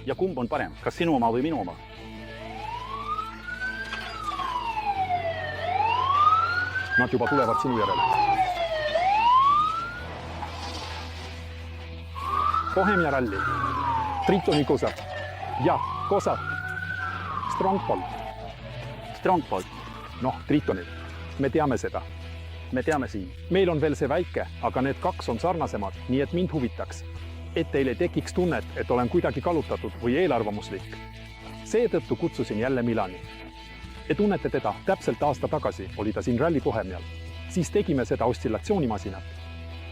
Ja kumb on parem, kas sinu oma või minu oma? Nad juba tulevad sinu järele. Bohemia ralli. Tritoni kosa. Ja, kosa. Strongbolt. Strongbolt. Noh, Tritonil. Me teame seda. Me teame siin. Meil on veel see väike, aga need kaks on sarnasemad, nii et mind huvitaks. Et teile tekiks tunnet, et olen kuidagi kallutatud või eelarvamuslik. Seetõttu kutsusin jälle Milani. Te tunnete teda täpselt aasta tagasi, oli ta siin Rally Bohemial. Siis tegime seda oscillatsioonimasinat.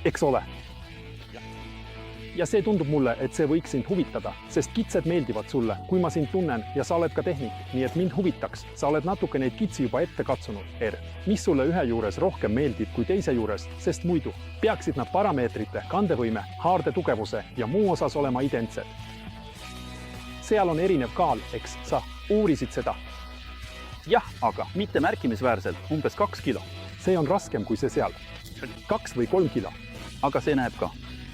Eks ole? Ja see tundub mulle, et see võiks sind huvitada, sest kitsed meeldivad sulle, kui ma sind tunnen ja sa oled ka tehnik, nii et mind huvitaks. Sa oled natuke neid kitsi juba ette katsunud. Mis sulle ühe juures rohkem meeldib kui teise juures, sest muidu peaksid nad parameetrite, kandevõime, haarde tugevuse ja muu osas olema identsed. Seal on erinev kaal, eks sa uurisid seda? Jah, aga mitte märkimisväärselt, umbes 2 kilo. See on raskem kui see seal. 2 või 3 kilo. Aga see näeb ka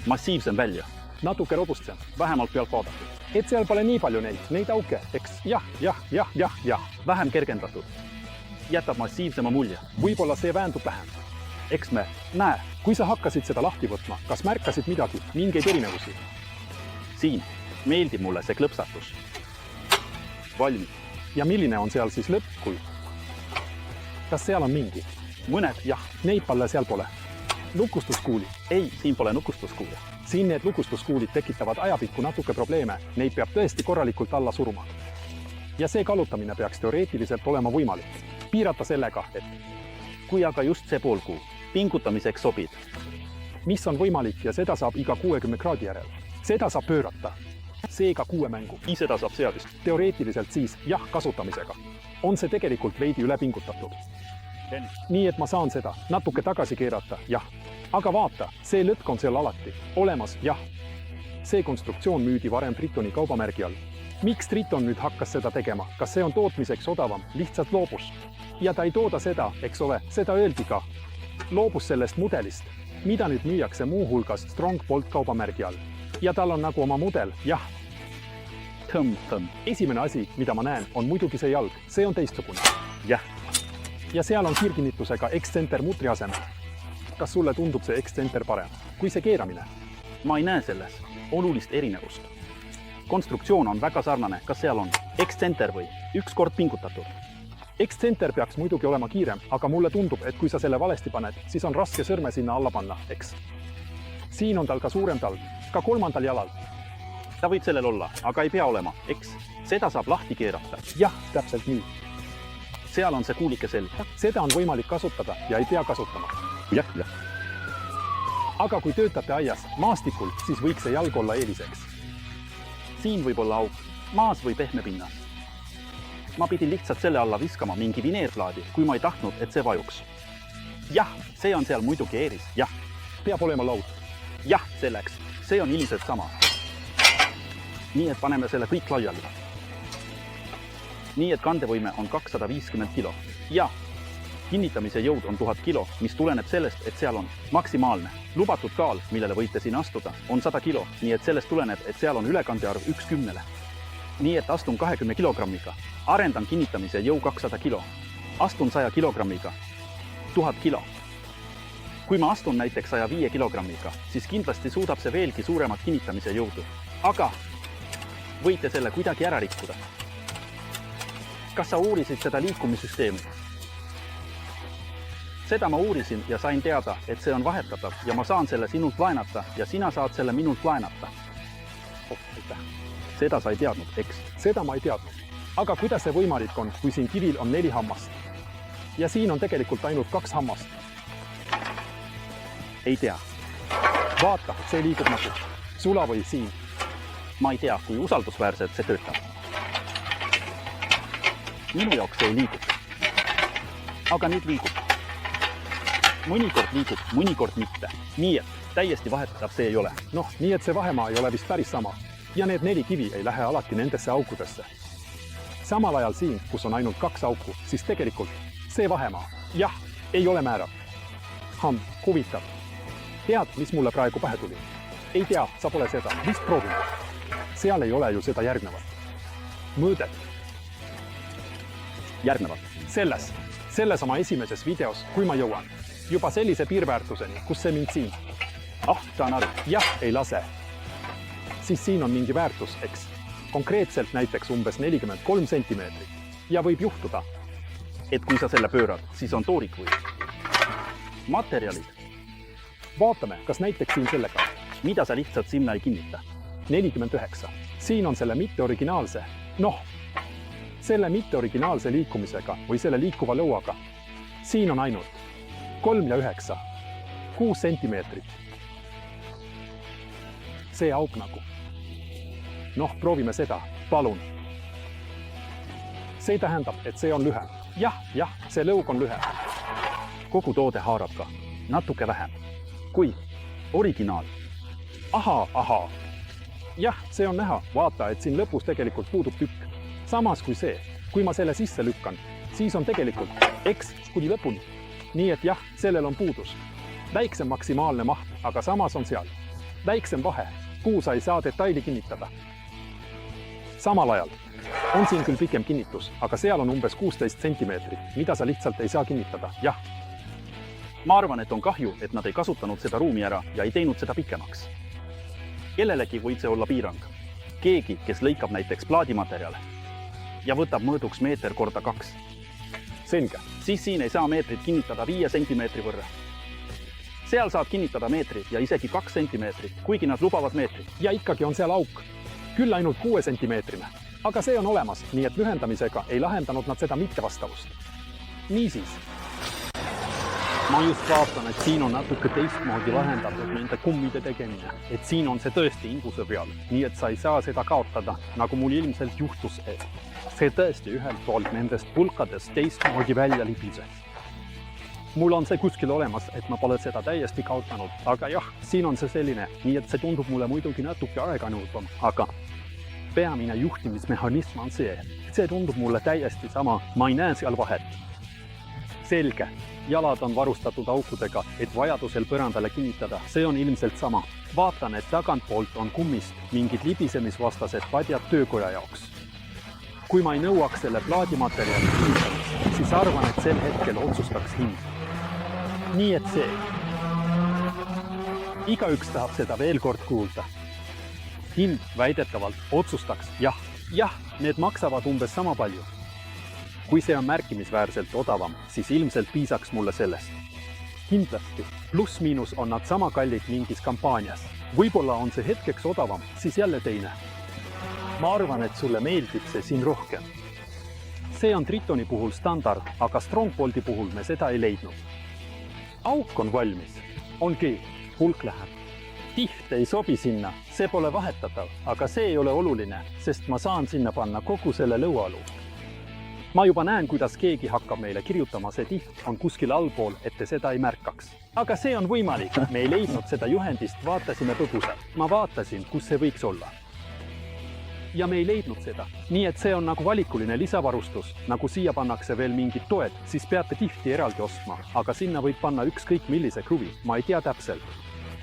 massiivsem välja. Natuke robustsem, vähemalt pealt vaadatud. Et seal pole nii palju neid auke, eks? Jah. Vähem kergendatud. Jätab massiivsema mulje. Võib-olla see väändub vähem. Eks me näe. Kui sa hakkasid seda lahti võtma, kas märkasid midagi, mingeid erinevusi? Siin meeldib mulle see klõpsatus. Valmib. Ja milline on seal siis lõppkuju? Kas seal on mingi? Mõned, jah. Neid palle seal pole. Lukustuskuuli. Ei, siin pole lukustuskuuli. Siin need lukustuskuulid tekitavad ajapikku natuke probleeme. Neid peab tõesti korralikult alla suruma. Ja see kallutamine peaks teoreetiliselt olema võimalik. Piirata sellega, et kui aga just see poolkuu pingutamiseks sobib. Mis on võimalik ja seda saab iga 60 kraadi järel. Seda saab pöörata. Seega 6 mängu. Seda saab seadist. Teoreetiliselt siis jah kasutamisega. On see tegelikult veidi üle pingutatud. Nii et ma saan seda natuke tagasi keerata, jah. Aga vaata, see lõtk on seal alati. Olemas, jah. See konstruktsioon müüdi varem Tritoni kaubamärgi all. Miks Triton nüüd hakkas seda tegema? Kas see on tootmiseks odavam? Lihtsalt loobus. Ja ta ei tooda seda, eks ole, seda öeldi ka. Loobus sellest mudelist, mida nüüd müüakse muu hulgas Strongbolt kaubamärgi all. Ja tal on nagu oma mudel, jah. Esimene asi, mida ma näen, on muidugi see jalg. See on teistsugune. Jah. Ja seal on kiirkinnitusega X-Center mutri asemel. Kas sulle tundub see X-Center parem kui see keeramine? Ma ei näe selles olulist erinevust. Konstruktsioon on väga sarnane, kas seal on X-Center või üks kord pingutatud. X-Center peaks muidugi olema kiirem, aga mulle tundub, et kui sa selle valesti paned, siis on raske sõrme sinna alla panna, eks. Siin on tal ka suurem talg, ka 3. jalal. Ta võib sellel olla, aga ei pea olema, eks. Seda saab lahti keerata. Jah, täpselt nii. Seal on see kuulike selg. Seda on võimalik kasutada ja ei pea kasutama. Jah. Aga kui töötate aias maastikul, siis võiks see jalg olla eeliseks. Siin võib olla auk, maas või pehme pinnas. Ma pidin lihtsalt selle alla viskama mingi vineerplaadi, kui ma ei tahtnud, et see vajuks. Jah, see on seal muidugi eelis, jah. Peab olema laud. Jah, selleks. See on ilmselt sama. Nii et paneme selle kõik laiali. Nii et kandevõime on 250 kilo. Ja kinnitamise jõud on 1000 kilo, mis tuleneb sellest, et seal on maksimaalne. Lubatud kaal, millele võite siin astuda, on 100 kilo, nii et sellest tuleneb, et seal on ülekandearv 1/10. Nii et astun 20 kilogrammiga. Arendan kinnitamise jõu 200 kilo. Astun 100 kilogrammiga. 1000 kilo. Kui ma astun näiteks 105 kilogrammiga, siis kindlasti suudab see veelgi suuremat kinnitamise jõudu. Aga võite selle kuidagi ära rikkuda. Kas sa uurisid seda liikumissüsteemi? Seda ma uurisin ja sain teada, et see on vahetatav ja ma saan selle sinult laenata ja sina saad selle minult laenata. Seda sa ei teadnud, eks? Seda ma ei teadnud. Aga kuidas see võimalik on, kui siin kivil on 4 hammast? Ja siin on tegelikult ainult 2 hammast. Ei tea. Vaata, see liigub nagu sula või siin. Ma ei tea, kui usaldusväärselt see töötab. Minu jaoks see ei liigu. Aga nüüd liigub. Mõnikord liigub, mõnikord mitte. Nii et täiesti vahetatav see ei ole. Noh, nii et see vahemaa ei ole vist päris sama. Ja need 4 kivi ei lähe alati nendesse aukudesse. Samal ajal siin, kus on ainult 2 auku, siis tegelikult see vahemaa, jah, ei ole määrav. Huvitav. Tead, mis mulle praegu pähe tuli? Ei tea, sa pole seda vist proovinud. seal ei ole ju seda järgnevat. Mõõdet. Järgnevalt. Selles oma esimeses videos, kui ma jõuan juba sellise piirväärtuseni, kus see mind siin. Saan aru. Jah, ei lase. Siis siin on mingi väärtus, eks. Konkreetselt näiteks umbes 43 sentimeetrit. Ja võib juhtuda, Et kui sa selle pöörad, siis on toorik või? Materjalid. Vaatame, kas näiteks siin sellega. Mida sa lihtsalt sinna ei kinnita? 49. Siin on selle mitteoriginaalse, selle mitteoriginaalse liikumisega või selle liikuva lõuaga. Siin on ainult 3 ja 9, 6 sentimeetrit. See auk nagu. Proovime seda, palun. See tähendab, et see on lühem. Jah, see lõug on lühem. Kogu toode haarab ka. Natuke vähem. Kui? Originaal. Ahaa. Jah, see on näha. Vaata, et siin lõpus tegelikult puudub tükk. Samas kui see, kui ma selle sisse lükkan, siis on tegelikult X kuni lõpuni. Nii et jah, sellel on puudus. Väiksem maksimaalne maht, aga samas on seal. Väiksem vahe, kuhu sa ei saa detaili kinnitada. Samal ajal on siin küll pikem kinnitus, aga seal on umbes 16 sentimeetrit, mida sa lihtsalt ei saa kinnitada. Jah. Ma arvan, et on kahju, et nad ei kasutanud seda ruumi ära ja ei teinud seda pikemaks. Kellelegi võib see olla piirang. Keegi, kes lõikab näiteks plaadimaterjale ja võtab mõõduks meeter korda 2. Selge. Siis siin ei saa meetrit kinnitada 5 sentimeetri võrra. Seal saad kinnitada meetrit ja isegi 2 sentimeetrit, kuigi nad lubavad meetrit. Ja ikkagi on seal auk. Küll ainult 6 sentimeetrine. Aga see on olemas, nii et lühendamisega ei lahendanud nad seda mittevastavust. Niisiis. Ma just vaatan, et siin on natuke teistmoodi lahendatud nende kummide tegemine. Et siin on see tõesti inguse peal, nii et sa ei saa seda kaotada, nagu mul ilmselt juhtus. See tõesti ühelt poolt nendest pulkadest teistmoodi välja libises. Mul on see kuskil olemas, et ma pole seda täiesti kaotanud, aga jah, siin on see selline, nii et see tundub mulle muidugi natuke aeganõudvam, aga peamine juhtimismehhanism on see, et see tundub mulle täiesti sama, ma ei näe seal vahet. Selge, jalad on varustatud aukudega, et vajadusel põrandale kinnitada, see on ilmselt sama. Vaatan, et tagantpoolt on kummist mingid libisemisvastased padjad töökoja jaoks. Kui ma ei nõuaks selle plaadimaterjali kinnitamist, siis arvan, et sel hetkel otsustaks hind. Nii et see. Igaüks tahab seda veel kord kuulda. Hind väidetavalt otsustaks jah, need maksavad umbes sama palju. Kui see on märkimisväärselt odavam, siis ilmselt piisaks mulle sellest. Kindlasti, pluss-miinus on nad sama kallid mingis kampaanias. Võib-olla on see hetkeks odavam, siis jälle teine. Ma arvan, et sulle meeldib see siin rohkem. See on Tritoni puhul standard, aga Strongbolti puhul me seda ei leidnud. Auk on valmis. Ongi, pulk läheb. Tiht ei sobi sinna, see pole vahetatav, aga see ei ole oluline, sest ma saan sinna panna kogu selle lõualu. Ma juba näen, kuidas keegi hakkab meile kirjutama, see tiht on kuskil allpool, et te seda ei märkaks. Aga see on võimalik, me ei leidnud seda juhendist, vaatasime põgusalt. Ma vaatasin, kus see võiks olla. Ja me ei leidnud seda. Nii et see on nagu valikuline lisavarustus, nagu siia pannakse veel mingid toed, siis peate tihti eraldi ostma, aga sinna võib panna ükskõik millise kruvi, ma ei tea täpselt.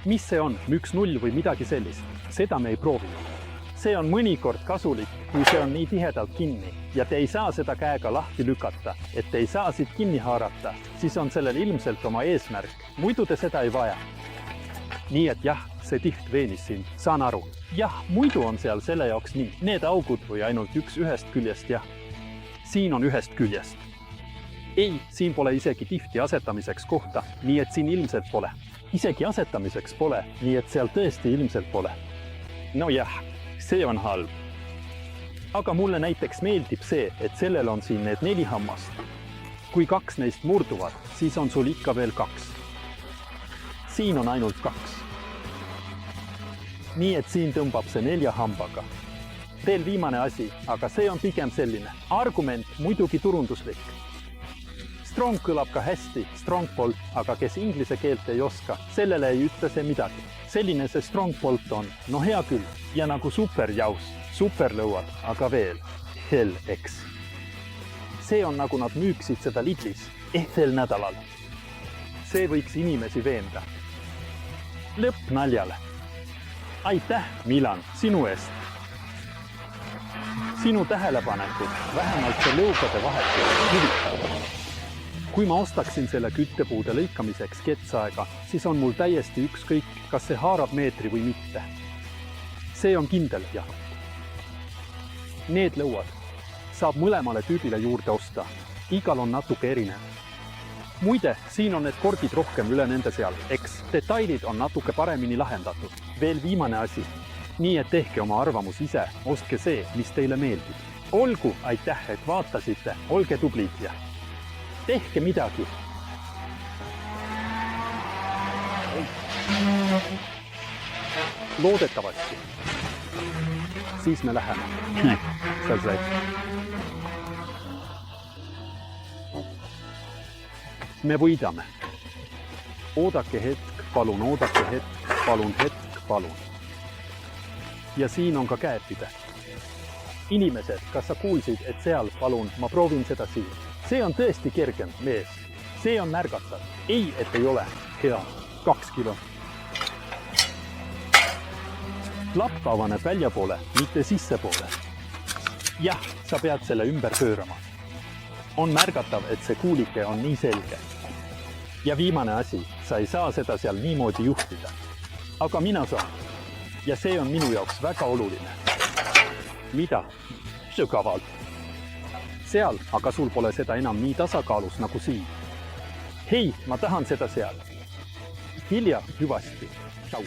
Mis see on, 1-0 või midagi sellist? Seda me ei proovinud. See on mõnikord kasulik, kui see on nii tihedalt kinni ja te ei saa seda käega lahti lükata, et te ei saa siit kinni haarata, siis on sellel ilmselt oma eesmärk, muidu te seda ei vaja. Nii et jah, see tiht veenis sind, saan aru. Jah, muidu on seal selle jaoks nii. Need augud või ainult üks ühest küljest, jah. Siin on ühest küljest. Ei, siin pole isegi tihti asetamiseks kohta, nii et siin ilmselt pole. Isegi asetamiseks pole, nii et seal tõesti ilmselt pole. No jah, see on halb. Aga mulle näiteks meeldib see, et sellel on siin need 4 hammast. Kui 2 neist murduvad, siis on sul ikka veel 2. Siin on ainult 2. Nii et siin tõmbab see 4 hambaga. Veel viimane asi, aga see on pigem selline. Argument muidugi turunduslik. Strong kõlab ka hästi, Strongbolt, aga kes inglise keelt ei oska, sellele ei ütle see midagi. Selline see Strongbolt on, no hea küll, ja nagu superjaus, superlõuad, aga veel, hell, eks. See on nagu nad müüksid seda Lidlis, sel nädalal. See võiks inimesi veenda. Lõpp naljale. Aitäh, Milan, sinu eest. sinu tähelepanekud, vähemalt see lõugade vahetus huvitav. Kui ma ostaksin selle küttepuude lõikamiseks ketsaega, siis on mul täiesti ükskõik, kas see haarab meetri või mitte. See on kindel jah. Need lõuad saab mõlemale tüübile juurde osta. Igal on natuke erinev. Muide, siin on need kordid rohkem üle nende seal, eks detailid on natuke paremini lahendatud. Veel viimane asi. Nii et tehke oma arvamus ise, ostke see, mis teile meeldib. Olgu, aitäh, et vaatasite, olge tublid ja tehke midagi. Loodetavasti. Siis me läheme. Seal sai. Me võidame. Oodake hetk, palun, oodake hetk, palun, hetk, palun. Ja siin on ka käepide. Inimesed, kas sa kuulsid, et seal, palun, ma proovin seda siin. See on tõesti kergem, mees. See on märgatav. Ei, et ei ole. Hea. 2 kilo. Lapp avaneb väljapoole, mitte sissepoole. Jah, sa pead selle ümber pöörama. On märgatav, et see kuulike on nii selge. Ja viimane asi, sa ei saa seda seal niimoodi juhtida. Aga mina saan. Ja see on minu jaoks väga oluline. Mida? Sügavalt. Seal, aga sul pole seda enam nii tasakaalus nagu siin. Hei, ma tahan seda seal. Hilja hüvasti. Tšau.